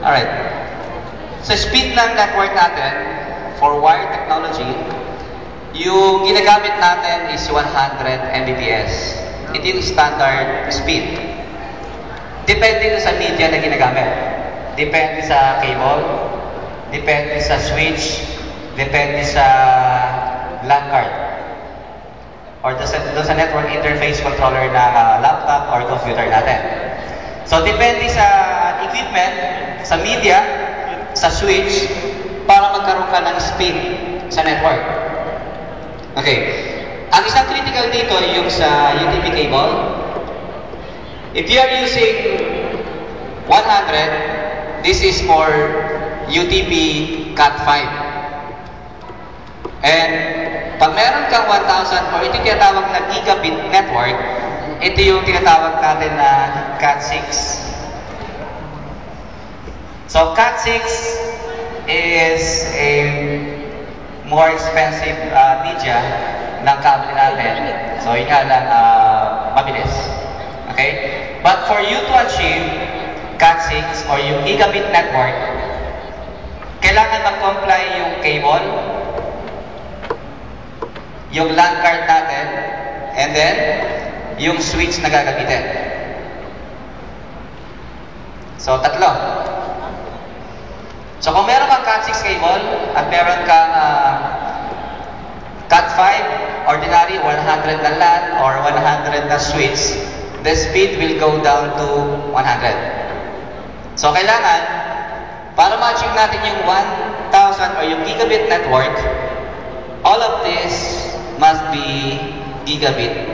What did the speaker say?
Alright. Sa speed ng network natin, for wired technology, yung ginagamit natin is 100 Mbps. Ito yung standard speed. Depende sa media na ginagamit. Depende sa cable, depende sa switch, depende sa LAN card, or doon sa network interface controller ng laptop or computer natin. So, depende sa equipment, sa media, sa switch, para magkaroon ka ng speed sa network. Okay. Ang isang critical dito yung sa UTP cable. If you are using 100, this is for UTP Cat5. And pag meron kang 1,000 or ito yung tinatawag na gigabit network, ito yung tinatawag natin na Cat6. So Cat6 is a more expensive media ng cable natin. So yun nga lang mabilis. Okay? But for you to achieve Cat6 or yung gigabit network, kailangan mag-comply yung cable, yung LAN card natin, and then yung switch na gagamitin. So, tatlo. So, kung meron kang Cat6 cable at meron kang Cat5, ordinary, 100 na LAN or 100 na switch, the speed will go down to 100. So, kailangan, para ma-achieve natin yung 1,000 or yung gigabit network, all of this must be gigabit